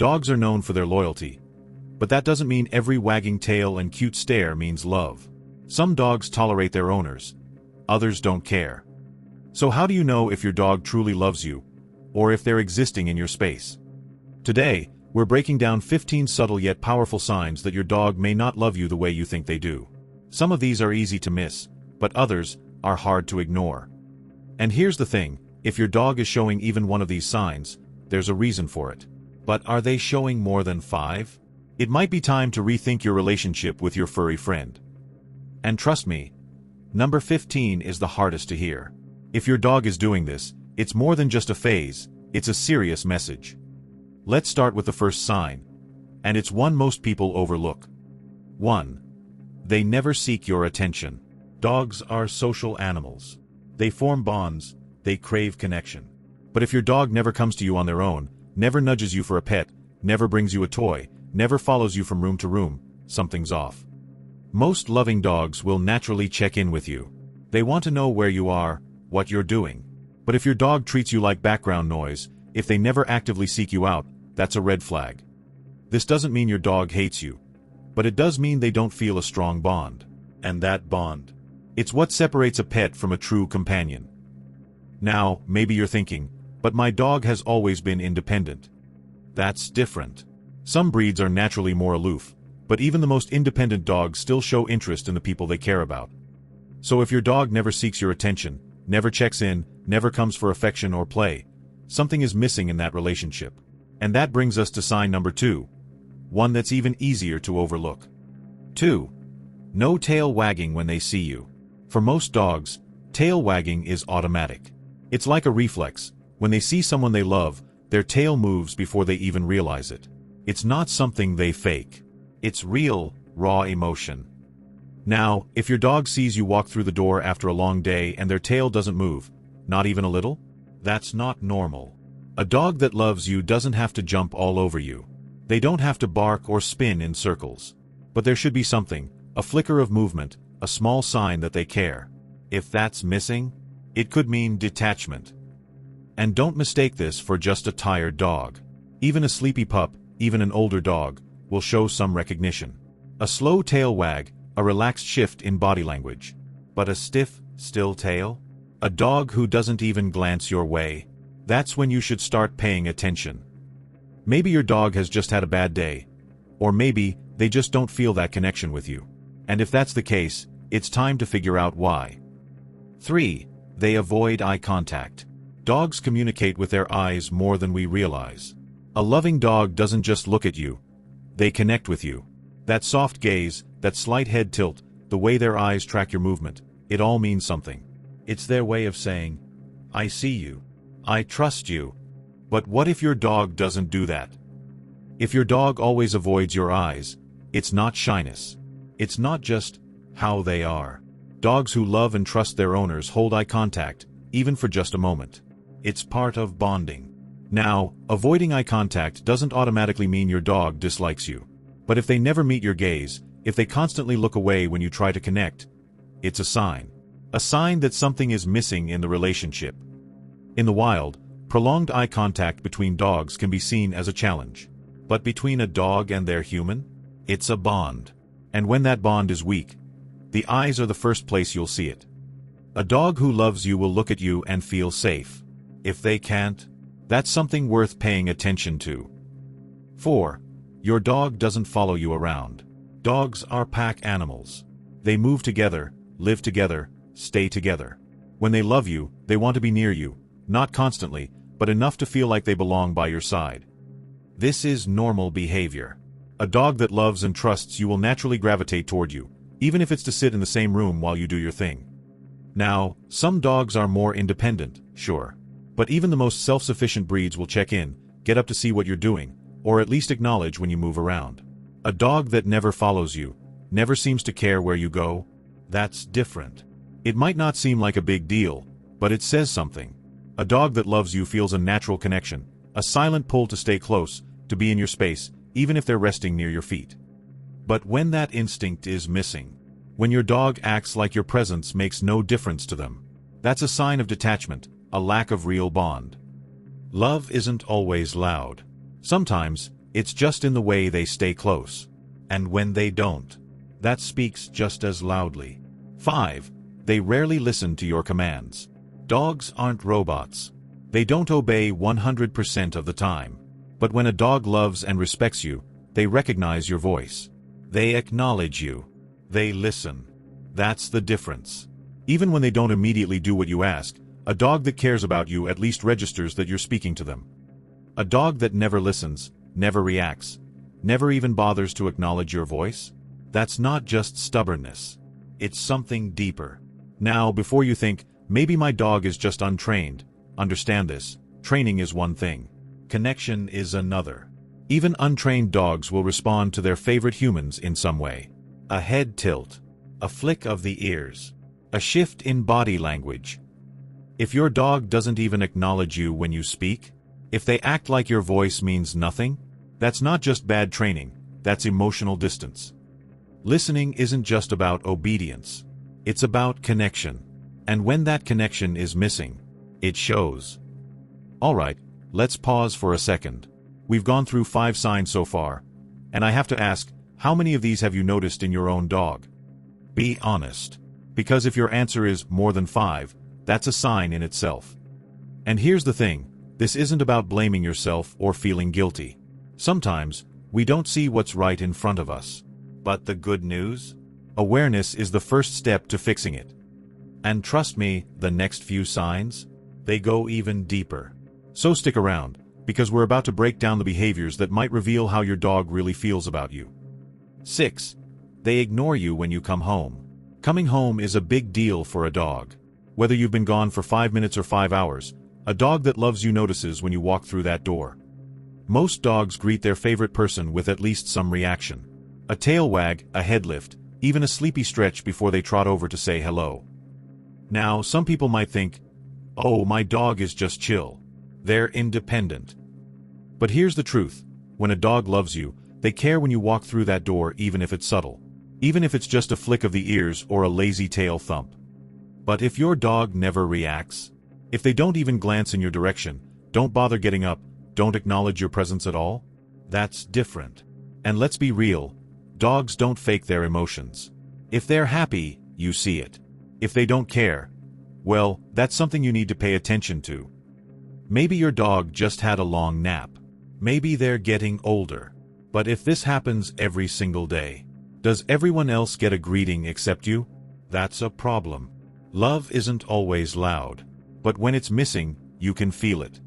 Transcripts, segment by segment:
Dogs are known for their loyalty, but that doesn't mean every wagging tail and cute stare means love. Some dogs tolerate their owners, others don't care. So how do you know if your dog truly loves you, or if they're existing in your space? Today, we're breaking down 15 subtle yet powerful signs that your dog may not love you the way you think they do. Some of these are easy to miss, but others are hard to ignore. And here's the thing, if your dog is showing even one of these signs, there's a reason for it. But are they showing more than 5? It might be time to rethink your relationship with your furry friend. And trust me, number 15 is the hardest to hear. If your dog is doing this, it's more than just a phase, it's a serious message. Let's start with the first sign, and it's one most people overlook. 1. They never seek your attention. Dogs are social animals. They form bonds, they crave connection. But if your dog never comes to you on their own, never nudges you for a pet, never brings you a toy, never follows you from room to room, something's off. Most loving dogs will naturally check in with you. They want to know where you are, what you're doing. But if your dog treats you like background noise, if they never actively seek you out, that's a red flag. This doesn't mean your dog hates you, but it does mean they don't feel a strong bond. And that bond, it's what separates a pet from a true companion. Now, maybe you're thinking, but my dog has always been independent. That's different. Some breeds are naturally more aloof, but even the most independent dogs still show interest in the people they care about. So if your dog never seeks your attention, never checks in, never comes for affection or play, something is missing in that relationship. And that brings us to sign number 2, one that's even easier to overlook. 2. No tail wagging when they see you. For most dogs, tail wagging is automatic. It's like a reflex. When they see someone they love, their tail moves before they even realize it. It's not something they fake. It's real, raw emotion. Now, if your dog sees you walk through the door after a long day and their tail doesn't move, not even a little, that's not normal. A dog that loves you doesn't have to jump all over you. They don't have to bark or spin in circles. But there should be something, a flicker of movement, a small sign that they care. If that's missing, it could mean detachment. And don't mistake this for just a tired dog. Even a sleepy pup, even an older dog, will show some recognition. A slow tail wag, a relaxed shift in body language. But a stiff, still tail? A dog who doesn't even glance your way? That's when you should start paying attention. Maybe your dog has just had a bad day. Or maybe they just don't feel that connection with you. And if that's the case, it's time to figure out why. 3. They avoid eye contact. Dogs communicate with their eyes more than we realize. A loving dog doesn't just look at you. They connect with you. That soft gaze, that slight head tilt, the way their eyes track your movement, it all means something. It's their way of saying, I see you. I trust you. But what if your dog doesn't do that? If your dog always avoids your eyes, it's not shyness. It's not just how they are. Dogs who love and trust their owners hold eye contact, even for just a moment. It's part of bonding. Now, avoiding eye contact doesn't automatically mean your dog dislikes you. But if they never meet your gaze, if they constantly look away when you try to connect, it's a sign. A sign that something is missing in the relationship. In the wild, prolonged eye contact between dogs can be seen as a challenge. But between a dog and their human, it's a bond. And when that bond is weak, the eyes are the first place you'll see it. A dog who loves you will look at you and feel safe. If they can't, that's something worth paying attention to. 4. Your dog doesn't follow you around. Dogs are pack animals. They move together, live together, stay together. When they love you, they want to be near you, not constantly, but enough to feel like they belong by your side. This is normal behavior. A dog that loves and trusts you will naturally gravitate toward you, even if it's to sit in the same room while you do your thing. Now, some dogs are more independent, sure. But even the most self-sufficient breeds will check in, get up to see what you're doing, or at least acknowledge when you move around. A dog that never follows you, never seems to care where you go, that's different. It might not seem like a big deal, but it says something. A dog that loves you feels a natural connection, a silent pull to stay close, to be in your space, even if they're resting near your feet. But when that instinct is missing, when your dog acts like your presence makes no difference to them, that's a sign of detachment, a lack of real bond. Love isn't always loud. Sometimes, It's just in the way they stay close. And when they don't, that speaks just as loudly. 5. They rarely listen to your commands. Dogs aren't robots. They don't obey 100% of the time. But when a dog loves and respects you, they recognize your voice. They acknowledge you. They listen. That's the difference. Even when they don't immediately do what you ask, a dog that cares about you at least registers that you're speaking to them. A dog that never listens, never reacts, never even bothers to acknowledge your voice? That's not just stubbornness. It's something deeper. Now, before you think, maybe my dog is just untrained, understand this. Training is one thing. Connection is another. Even untrained dogs will respond to their favorite humans in some way. A head tilt, a flick of the ears, a shift in body language. If your dog doesn't even acknowledge you when you speak, if they act like your voice means nothing, that's not just bad training, that's emotional distance. Listening isn't just about obedience. It's about connection. And when that connection is missing, it shows. Alright, let's pause for a second. We've gone through 5 signs so far, and I have to ask, how many of these have you noticed in your own dog? Be honest. Because if your answer is more than 5, that's a sign in itself. And here's the thing, this isn't about blaming yourself or feeling guilty. Sometimes, we don't see what's right in front of us. But the good news? Awareness is the first step to fixing it. And trust me, the next few signs, they go even deeper. So stick around, because we're about to break down the behaviors that might reveal how your dog really feels about you. 6. They ignore you when you come home. Coming home is a big deal for a dog. Whether you've been gone for 5 minutes or 5 hours, a dog that loves you notices when you walk through that door. Most dogs greet their favorite person with at least some reaction. A tail wag, a head lift, even a sleepy stretch before they trot over to say hello. Now, some people might think, oh, my dog is just chill. They're independent. But here's the truth. When a dog loves you, they care when you walk through that door even if it's subtle. Even if it's just a flick of the ears or a lazy tail thump. But if your dog never reacts, if they don't even glance in your direction, don't bother getting up, don't acknowledge your presence at all, that's different. And let's be real, dogs don't fake their emotions. If they're happy, you see it. If they don't care, well, that's something you need to pay attention to. Maybe your dog just had a long nap. Maybe they're getting older. But if this happens every single day, does everyone else get a greeting except you? That's a problem. Love isn't always loud. But when it's missing, you can feel it.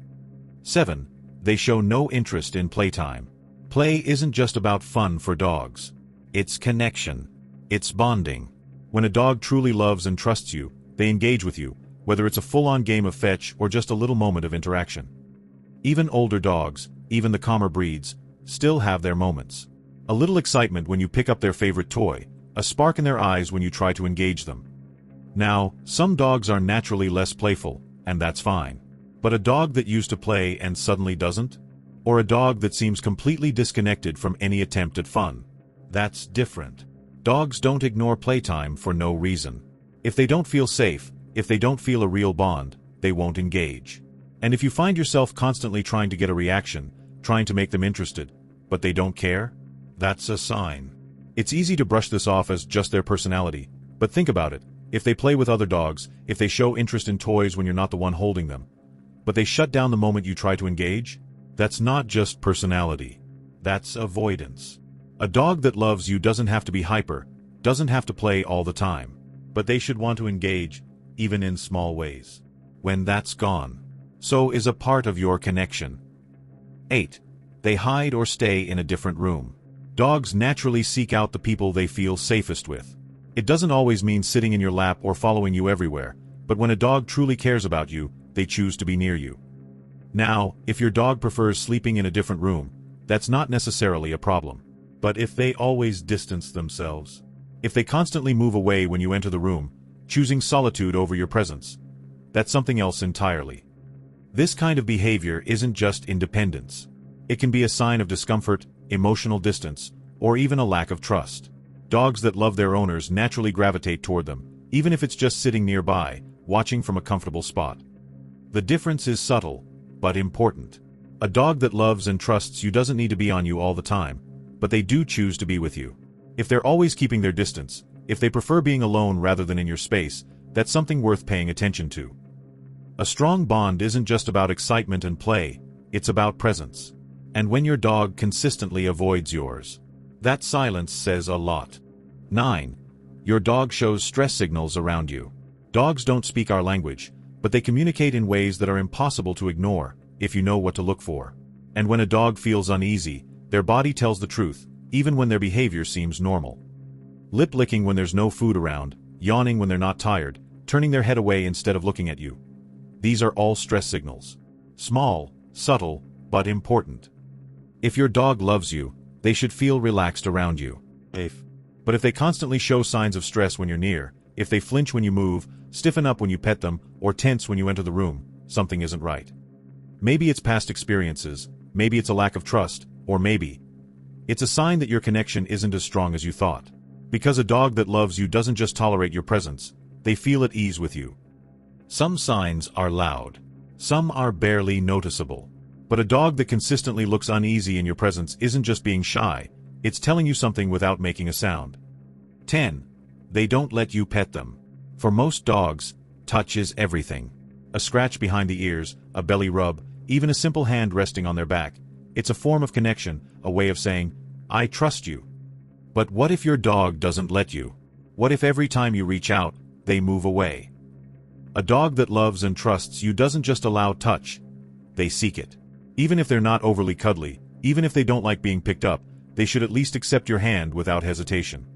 7. They show no interest in playtime. Play isn't just about fun for dogs. It's connection. It's bonding. When a dog truly loves and trusts you, they engage with you, whether it's a full-on game of fetch or just a little moment of interaction. Even older dogs, even the calmer breeds, still have their moments. A little excitement when you pick up their favorite toy, a spark in their eyes when you try to engage them. Now, some dogs are naturally less playful, and that's fine. But a dog that used to play and suddenly doesn't? Or a dog that seems completely disconnected from any attempt at fun? That's different. Dogs don't ignore playtime for no reason. If they don't feel safe, if they don't feel a real bond, they won't engage. And if you find yourself constantly trying to get a reaction, trying to make them interested, but they don't care, that's a sign. It's easy to brush this off as just their personality, but think about it. If they play with other dogs, if they show interest in toys when you're not the one holding them, but they shut down the moment you try to engage, that's not just personality. That's avoidance. A dog that loves you doesn't have to be hyper, doesn't have to play all the time, but they should want to engage, even in small ways. When that's gone, so is a part of your connection. 8. They hide or stay in a different room. Dogs naturally seek out the people they feel safest with. It doesn't always mean sitting in your lap or following you everywhere, but when a dog truly cares about you, they choose to be near you. Now, if your dog prefers sleeping in a different room, that's not necessarily a problem. But if they always distance themselves, if they constantly move away when you enter the room, choosing solitude over your presence, that's something else entirely. This kind of behavior isn't just independence. It can be a sign of discomfort, emotional distance, or even a lack of trust. Dogs that love their owners naturally gravitate toward them, even if it's just sitting nearby, watching from a comfortable spot. The difference is subtle, but important. A dog that loves and trusts you doesn't need to be on you all the time, but they do choose to be with you. If they're always keeping their distance, if they prefer being alone rather than in your space, that's something worth paying attention to. A strong bond isn't just about excitement and play, it's about presence. And when your dog consistently avoids yours, that silence says a lot. 9. Your dog shows stress signals around you. Dogs don't speak our language, but they communicate in ways that are impossible to ignore, if you know what to look for. And when a dog feels uneasy, their body tells the truth, even when their behavior seems normal. Lip licking when there's no food around, yawning when they're not tired, turning their head away instead of looking at you. These are all stress signals. Small, subtle, but important. If your dog loves you, they should feel relaxed around you. But if they constantly show signs of stress when you're near, if they flinch when you move, stiffen up when you pet them, or tense when you enter the room, something isn't right. Maybe it's past experiences, maybe it's a lack of trust, or maybe it's a sign that your connection isn't as strong as you thought. Because a dog that loves you doesn't just tolerate your presence, they feel at ease with you. Some signs are loud. Some are barely noticeable. But a dog that consistently looks uneasy in your presence isn't just being shy, it's telling you something without making a sound. 10. They don't let you pet them. For most dogs, touch is everything. A scratch behind the ears, a belly rub, even a simple hand resting on their back. It's a form of connection, a way of saying, I trust you. But what if your dog doesn't let you? What if every time you reach out, they move away? A dog that loves and trusts you doesn't just allow touch, they seek it. Even if they're not overly cuddly, even if they don't like being picked up, they should at least accept your hand without hesitation.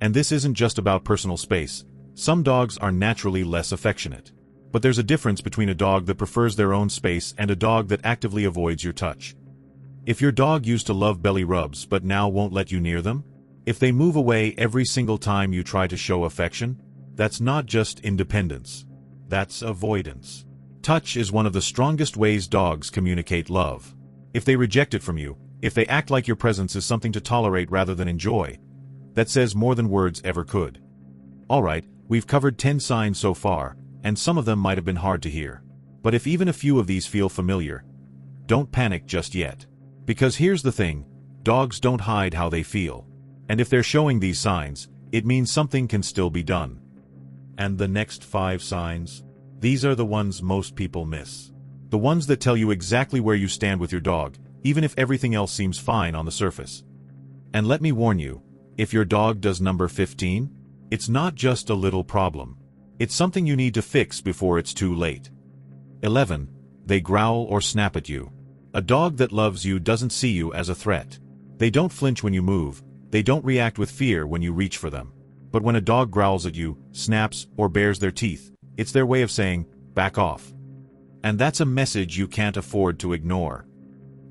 And this isn't just about personal space. Some dogs are naturally less affectionate. But there's a difference between a dog that prefers their own space and a dog that actively avoids your touch. If your dog used to love belly rubs but now won't let you near them, if they move away every single time you try to show affection, that's not just independence. That's avoidance. Touch is one of the strongest ways dogs communicate love. If they reject it from you, if they act like your presence is something to tolerate rather than enjoy, that says more than words ever could. Alright, we've covered 10 signs so far, and some of them might have been hard to hear. But if even a few of these feel familiar, don't panic just yet. Because here's the thing, dogs don't hide how they feel. And if they're showing these signs, it means something can still be done. And the next 5 signs? These are the ones most people miss. The ones that tell you exactly where you stand with your dog, even if everything else seems fine on the surface. And let me warn you, if your dog does number 15, it's not just a little problem. It's something you need to fix before it's too late. 11. They growl or snap at you. A dog that loves you doesn't see you as a threat. They don't flinch when you move, they don't react with fear when you reach for them. But when a dog growls at you, snaps, or bares their teeth, it's their way of saying, back off. And that's a message you can't afford to ignore.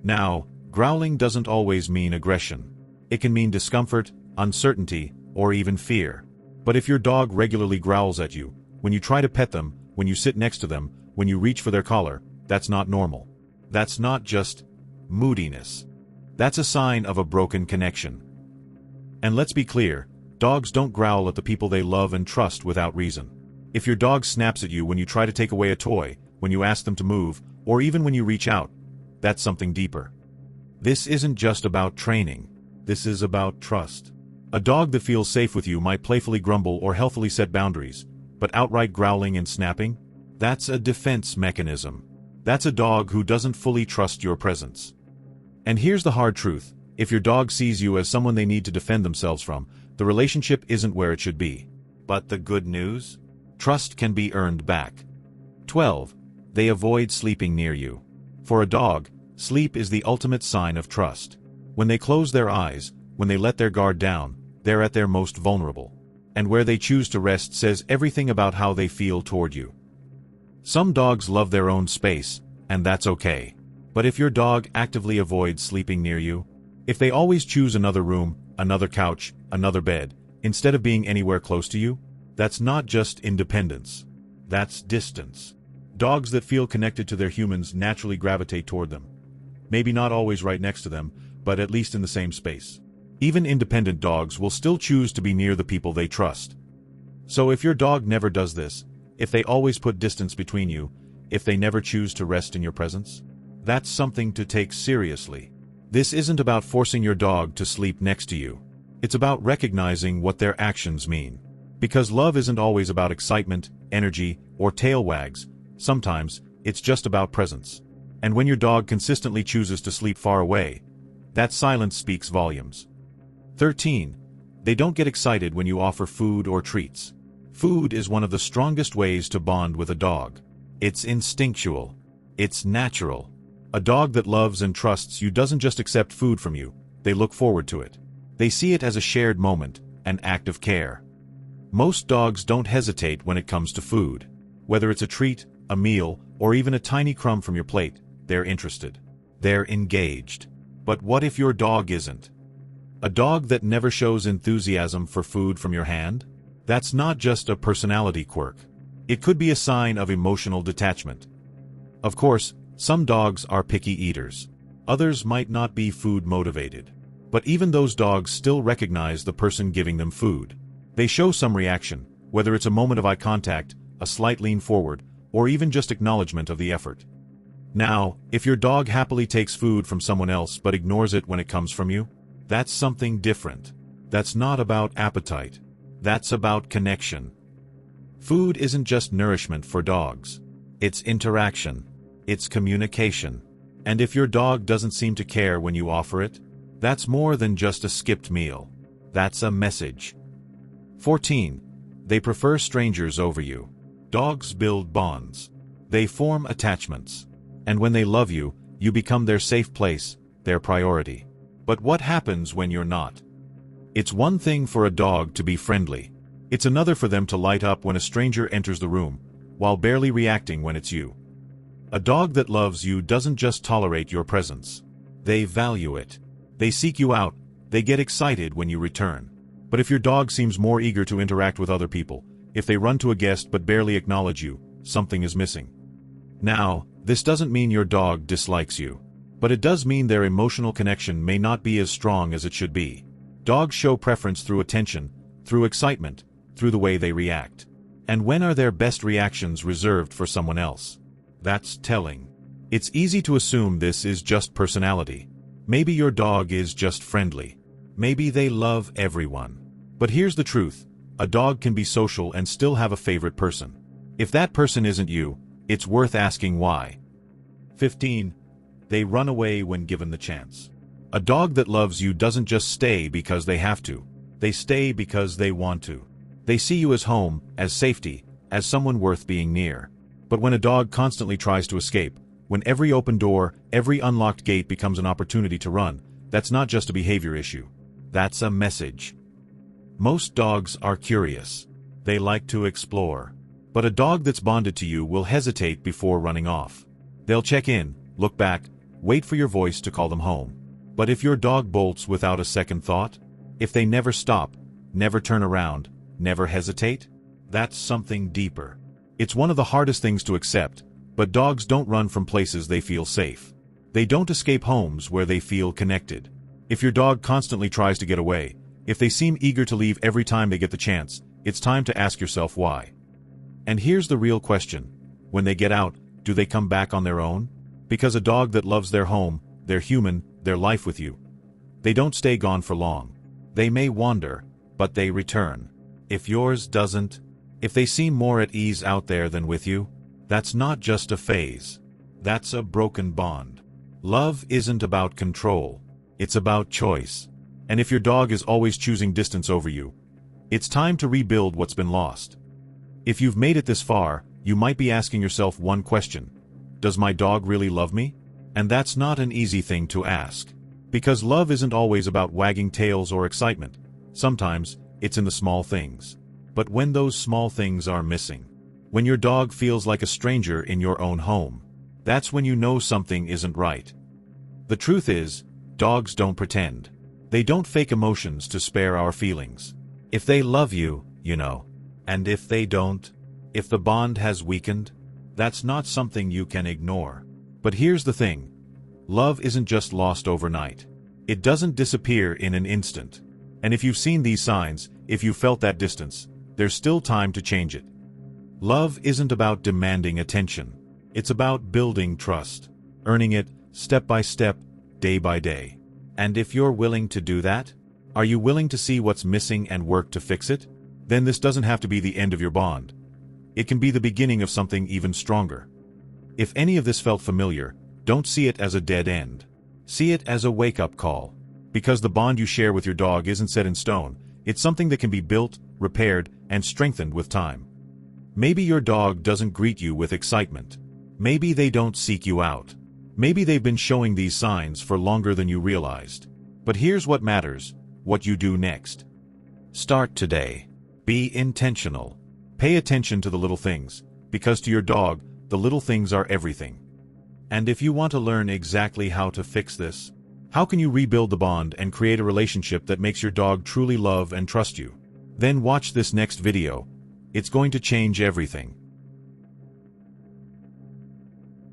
Now, growling doesn't always mean aggression. It can mean discomfort, uncertainty, or even fear. But if your dog regularly growls at you, when you try to pet them, when you sit next to them, when you reach for their collar, that's not normal. That's not just moodiness. That's a sign of a broken connection. And let's be clear, dogs don't growl at the people they love and trust without reason. If your dog snaps at you when you try to take away a toy, when you ask them to move, or even when you reach out, that's something deeper. This isn't just about training. This is about trust. A dog that feels safe with you might playfully grumble or healthily set boundaries, but outright growling and snapping? That's a defense mechanism. That's a dog who doesn't fully trust your presence. And here's the hard truth. If your dog sees you as someone they need to defend themselves from, the relationship isn't where it should be. But the good news? Trust can be earned back. 12. They avoid sleeping near you. For a dog, sleep is the ultimate sign of trust. When they close their eyes, when they let their guard down, they're at their most vulnerable. And where they choose to rest says everything about how they feel toward you. Some dogs love their own space, and that's okay. But if your dog actively avoids sleeping near you, if they always choose another room, another couch, another bed, instead of being anywhere close to you, that's not just independence. That's distance. Dogs that feel connected to their humans naturally gravitate toward them. Maybe not always right next to them, but at least in the same space. Even independent dogs will still choose to be near the people they trust. So if your dog never does this, if they always put distance between you, if they never choose to rest in your presence, That's something to take seriously. This isn't about forcing your dog to sleep next to you. It's about recognizing what their actions mean. Because love isn't always about excitement, energy, or tail wags. Sometimes, it's just about presence. And when your dog consistently chooses to sleep far away, that silence speaks volumes. 13. They don't get excited when you offer food or treats. Food is one of the strongest ways to bond with a dog. It's instinctual. It's natural. A dog that loves and trusts you doesn't just accept food from you, they look forward to it. They see it as a shared moment, an act of care. Most dogs don't hesitate when it comes to food. Whether it's a treat, a meal, or even a tiny crumb from your plate, they're interested. They're engaged. But what if your dog isn't? A dog that never shows enthusiasm for food from your hand? That's not just a personality quirk. It could be a sign of emotional detachment. Of course, some dogs are picky eaters. Others might not be food motivated. But even those dogs still recognize the person giving them food. They show some reaction, whether it's a moment of eye contact, a slight lean forward, or even just acknowledgement of the effort. Now, if your dog happily takes food from someone else but ignores it when it comes from you, that's something different. That's not about appetite. That's about connection. Food isn't just nourishment for dogs. It's interaction. It's communication. And if your dog doesn't seem to care when you offer it, that's more than just a skipped meal. That's a message. 14. They prefer strangers over you. Dogs build bonds. They form attachments. And when they love you, you become their safe place, their priority. But what happens when you're not? It's one thing for a dog to be friendly. It's another for them to light up when a stranger enters the room, while barely reacting when it's you. A dog that loves you doesn't just tolerate your presence. They value it. They seek you out. They get excited when you return. But if your dog seems more eager to interact with other people, if they run to a guest but barely acknowledge you, something is missing. Now, this doesn't mean your dog dislikes you. But it does mean their emotional connection may not be as strong as it should be. Dogs show preference through attention, through excitement, through the way they react. And when are their best reactions reserved for someone else? That's telling. It's easy to assume this is just personality. Maybe your dog is just friendly. Maybe they love everyone. But here's the truth. A dog can be social and still have a favorite person. If that person isn't you, it's worth asking why. 15. They run away when given the chance. A dog that loves you doesn't just stay because they have to. They stay because they want to. They see you as home, as safety, as someone worth being near. But when a dog constantly tries to escape, when every open door, every unlocked gate becomes an opportunity to run, that's not just a behavior issue. That's a message. Most dogs are curious. They like to explore. But a dog that's bonded to you will hesitate before running off. They'll check in, look back, wait for your voice to call them home. But if your dog bolts without a second thought, if they never stop, never turn around, never hesitate, that's something deeper. It's one of the hardest things to accept, but dogs don't run from places they feel safe. They don't escape homes where they feel connected. If your dog constantly tries to get away, if they seem eager to leave every time they get the chance, it's time to ask yourself why. And here's the real question. When they get out, do they come back on their own? Because a dog that loves their home, their human, their life with you, they don't stay gone for long. They may wander, but they return. If yours doesn't, if they seem more at ease out there than with you, that's not just a phase. That's a broken bond. Love isn't about control. It's about choice. And if your dog is always choosing distance over you, it's time to rebuild what's been lost. If you've made it this far, you might be asking yourself one question. Does my dog really love me? And that's not an easy thing to ask. Because love isn't always about wagging tails or excitement. Sometimes, it's in the small things. But when those small things are missing, when your dog feels like a stranger in your own home, that's when you know something isn't right. The truth is, dogs don't pretend. They don't fake emotions to spare our feelings. If they love you, you know. And if they don't, if the bond has weakened, that's not something you can ignore. But here's the thing. Love isn't just lost overnight. It doesn't disappear in an instant. And if you've seen these signs, if you've felt that distance, there's still time to change it. Love isn't about demanding attention. It's about building trust, earning it, step by step, day by day. And if you're willing to do that, are you willing to see what's missing and work to fix it? Then this doesn't have to be the end of your bond. It can be the beginning of something even stronger. If any of this felt familiar, don't see it as a dead end. See it as a wake-up call. Because the bond you share with your dog isn't set in stone, it's something that can be built, repaired, and strengthened with time. Maybe your dog doesn't greet you with excitement. Maybe they don't seek you out. Maybe they've been showing these signs for longer than you realized. But here's what matters: what you do next. Start today. Be intentional. Pay attention to the little things, because to your dog, the little things are everything. And if you want to learn exactly how to fix this, how can you rebuild the bond and create a relationship that makes your dog truly love and trust you? Then watch this next video. It's going to change everything.